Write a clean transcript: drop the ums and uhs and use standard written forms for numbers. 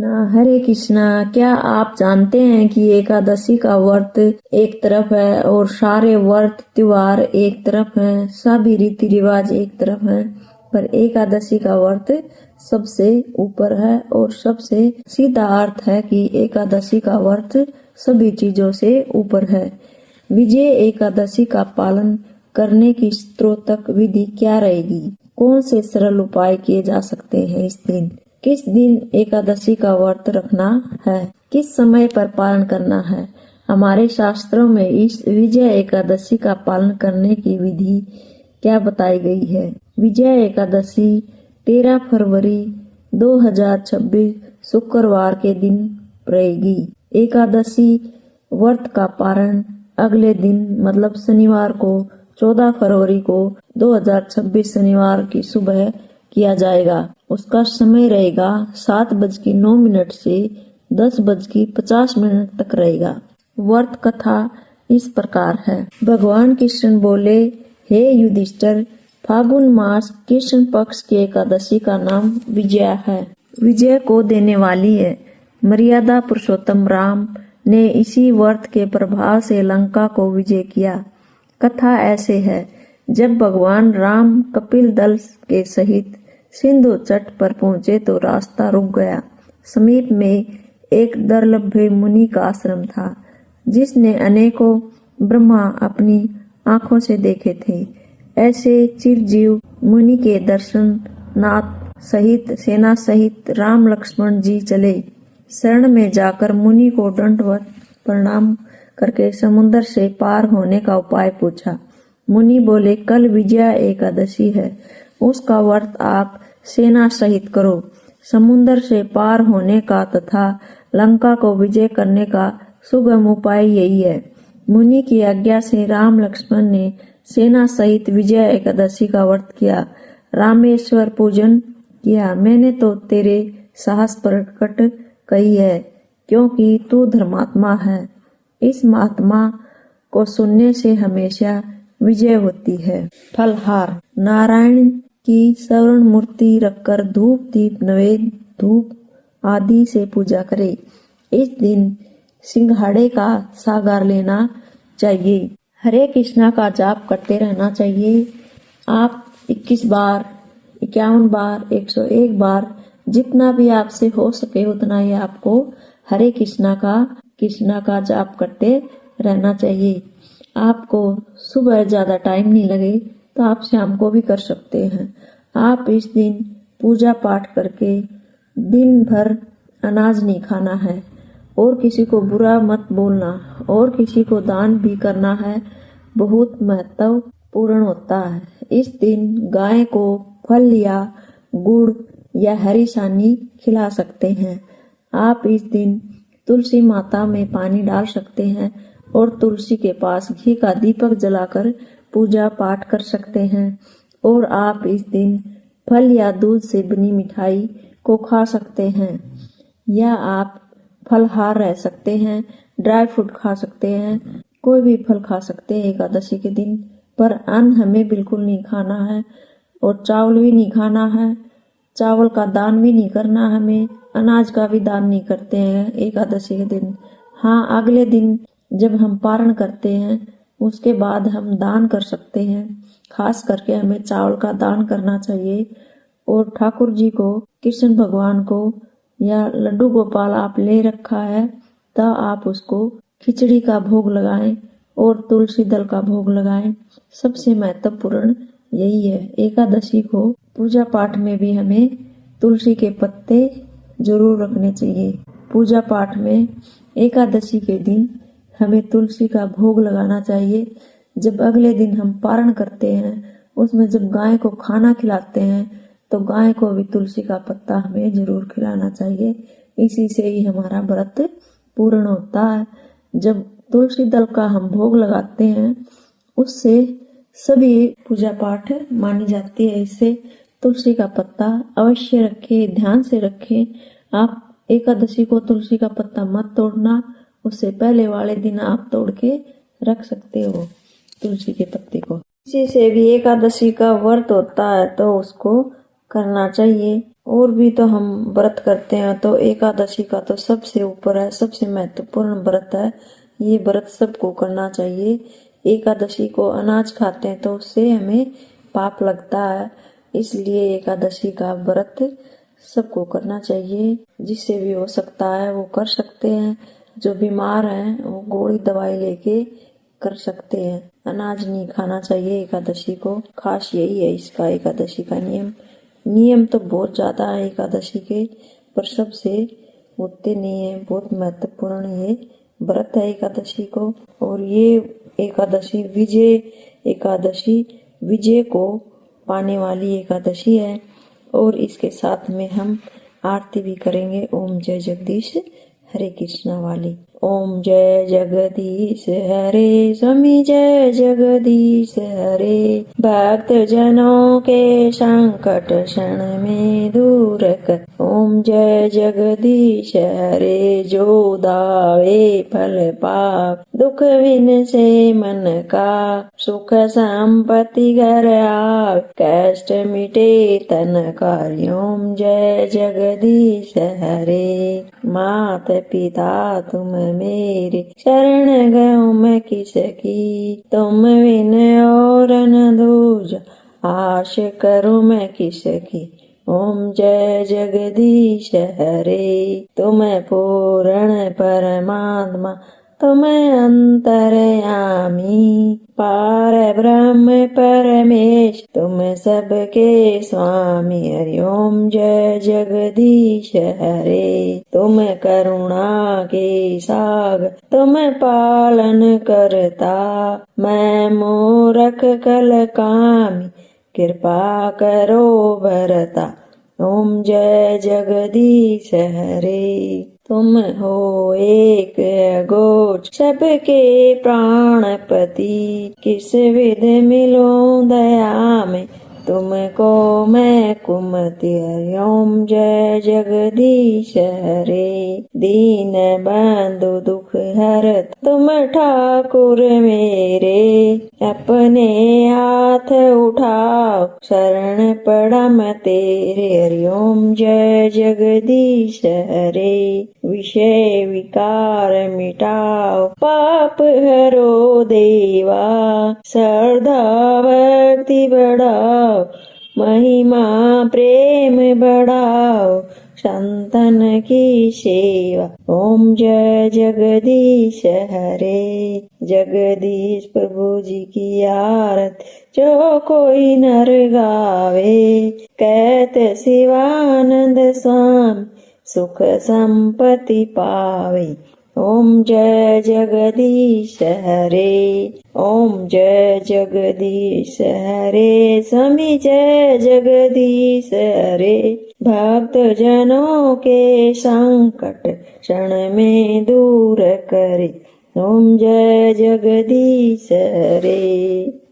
हरे कृष्णा। क्या आप जानते हैं कि एकादशी का व्रत एक तरफ है और सारे व्रत त्योहार एक तरफ हैं, सभी रीति रिवाज एक तरफ हैं, पर एकादशी का व्रत सबसे ऊपर है और सबसे सीधा अर्थ है कि एकादशी का व्रत सभी चीजों से ऊपर है। विजय एकादशी का पालन करने की स्त्रोतक विधि क्या रहेगी? कौन से सरल उपाय किए जा सकते हैं इस दिन? किस दिन एकादशी का व्रत रखना है? किस समय पर पालन करना है? हमारे शास्त्रों में इस विजय एकादशी का पालन करने की विधि क्या बताई गई है? विजय एकादशी 13 फरवरी 2026 शुक्रवार के दिन रहेगी। एकादशी व्रत का पारण अगले दिन मतलब शनिवार को 14 फरवरी को 2026 शनिवार की सुबह किया जाएगा। उसका समय रहेगा 7:09 से 10:50 तक रहेगा। व्रत कथा इस प्रकार है। भगवान कृष्ण बोले, हे युधिष्ठिर, फागुन मास कृष्ण पक्ष की एकादशी का नाम विजया है। विजय को देने वाली है। मर्यादा पुरुषोत्तम राम ने इसी व्रत के प्रभाव से लंका को विजय किया। कथा ऐसे है, जब भगवान राम कपिल दल के सहित सिंधु तट पर पहुंचे तो रास्ता रुक गया। समीप में एक दुर्लभ मुनि का आश्रम था, जिसने अनेकों ब्रह्मा अपनी आंखों से देखे थे। ऐसे चिरजीव मुनि के दर्शन नाथ सहित सेना सहित राम लक्ष्मण जी चले। शरण में जाकर मुनि को दंडवत प्रणाम करके समुद्र से पार होने का उपाय पूछा। मुनि बोले, कल विजया एकादशी है, उसका व्रत आप सेना सहित करो। समुद्र से पार होने का तथा लंका को विजय करने का सुगम उपाय यही है। मुनि की आज्ञा से राम लक्ष्मण ने सेना सहित विजय एकादशी का व्रत किया। रामेश्वर पूजन किया। मैंने तो तेरे साहस प्रकट कही है, क्योंकि तू धर्मात्मा है। इस महात्मा को सुनने से हमेशा विजय होती है। फलहार नारायण की स्वर्ण मूर्ति रखकर धूप दीप नैवेद्य धूप आदि से पूजा करे। इस दिन सिंघाड़े का सागर लेना चाहिए। हरे कृष्णा का जाप करते रहना चाहिए। आप 21 बार 51 बार 101 बार जितना भी आपसे हो सके उतना ही आपको हरे कृष्णा का जाप करते रहना चाहिए। आपको सुबह ज्यादा टाइम नहीं लगे तो आप शाम को भी कर सकते हैं। आप इस दिन पूजा पाठ करके दिन भर अनाज नहीं खाना है और किसी को बुरा मत बोलना और किसी को दान भी करना है, बहुत महत्वपूर्ण होता है। इस दिन गाय को फल या गुड़ या हरी सानी खिला सकते हैं। आप इस दिन तुलसी माता में पानी डाल सकते हैं और तुलसी के पास घी का दीपक जलाकर पूजा पाठ कर सकते हैं। और आप इस दिन फल या दूध से बनी मिठाई को खा सकते हैं, या आप फलहार रह सकते हैं, ड्राई फ्रूट खा सकते हैं, कोई भी फल खा सकते हैं एकादशी के दिन। पर अन्न हमें बिल्कुल नहीं खाना है और चावल भी नहीं खाना है। चावल का दान भी नहीं करना, हमें अनाज का भी दान नहीं करते हैं एकादशी के दिन। हाँ, अगले दिन जब हम पारण करते हैं उसके बाद हम दान कर सकते हैं। खास करके हमें चावल का दान करना चाहिए। और ठाकुर जी को, कृष्ण भगवान को या लड्डू गोपाल आप ले रखा है तो आप उसको खिचड़ी का भोग लगाएं और तुलसी दल का भोग लगाएं। सबसे महत्वपूर्ण यही है। एकादशी को पूजा पाठ में भी हमें तुलसी के पत्ते जरूर रखने चाहिए। पूजा पाठ में एकादशी के दिन हमें तुलसी का भोग लगाना चाहिए। जब अगले दिन हम पारण करते हैं उसमें जब गाय को खाना खिलाते हैं तो गाय को भी तुलसी का पत्ता हमें जरूर खिलाना चाहिए। इसी से ही हमारा व्रत पूर्ण होता है। जब तुलसी दल का हम भोग लगाते हैं उससे सभी पूजा पाठ मानी जाती है। इससे तुलसी का पत्ता अवश्य रखें, ध्यान से रखें। आप एकादशी को तुलसी का पत्ता मत तोड़ना, उससे पहले वाले दिन आप तोड़ के रख सकते हो तुलसी के पत्ते को। इसी से भी एकादशी का व्रत होता है तो उसको करना चाहिए। और भी तो हम व्रत करते हैं, तो एकादशी का तो सबसे ऊपर है, सबसे महत्वपूर्ण व्रत है। ये व्रत सबको करना चाहिए। एकादशी को अनाज खाते हैं तो उससे हमें पाप लगता है, इसलिए एकादशी का व्रत सबको करना चाहिए। जिससे भी हो सकता है वो कर सकते हैं। जो बीमार हैं वो गोली दवाई लेके कर सकते हैं। अनाज नहीं खाना चाहिए एकादशी को, खास यही है इसका एकादशी का नियम तो बहुत ज्यादा है एकादशी के, पर सबसे उतने नहीं है। बहुत महत्वपूर्ण ये व्रत है एकादशी को। और ये एकादशी विजय को पाने वाली एकादशी है। और इसके साथ में हम आरती भी करेंगे, ओम जय जगदीश हरे कृष्णा वाली। ओम जय जगदीश हरे, स्वामी जय जगदीश हरे, भक्त जनों के संकट क्षण में दूर कर। ओम जय जगदीश हरे, जो दावे फल पाप, दुख विन से मन का, सुख संपत्ति घर आवे, कष्ट मिटे तन का। ओम जय जगदीश हरे, मात पिता तुम मेरे, शरण गयो मैं किसकी, तुम बिन और न दूजा, आश करूं मैं किसकी। ओम जय जगदीश हरे, तुम पूर्ण परमात्मा, तुम अंतर्यामी, पार ब्रह्म परमेश, तुम सबके स्वामी। हरि ओम जय जगदीश हरे, तुम करुणा के सागर, तुम पालन करता, मैं मूरख कल कामी, कृपा करो भरता। ओम जय जगदीश हरे, तुम हो एक अघोष, सबके प्राणपति, किस विध मिलूं दया में, तुमको मैं कुमति। हरि ओम जय जगदीश हरे, दीन बंधु दुख हरत, तुम ठाकुर मेरे, अपने हाथ उठाओ, शरण पड़ा मैं तेरे। हरि ओम जय जगदीश हरे, विषय विकार मिटाओ, पाप हरो देवा, श्रद्धा भक्ति बढ़ाओ, महिमा प्रेम बढ़ाओ, संतन की सेवा। ओम जय जगदीश हरे, जगदीश प्रभु जी की आरती जो कोई नर गावे, कहते शिवानंद स्वामी, सुख संपत्ति पावे। ओम जय जगदीश हरे, ओम जय जगदीश हरे, स्वामी जय जगदीश हरे, भक्त जनों के संकट क्षण में दूर करे। ओम जय जगदीश हरे।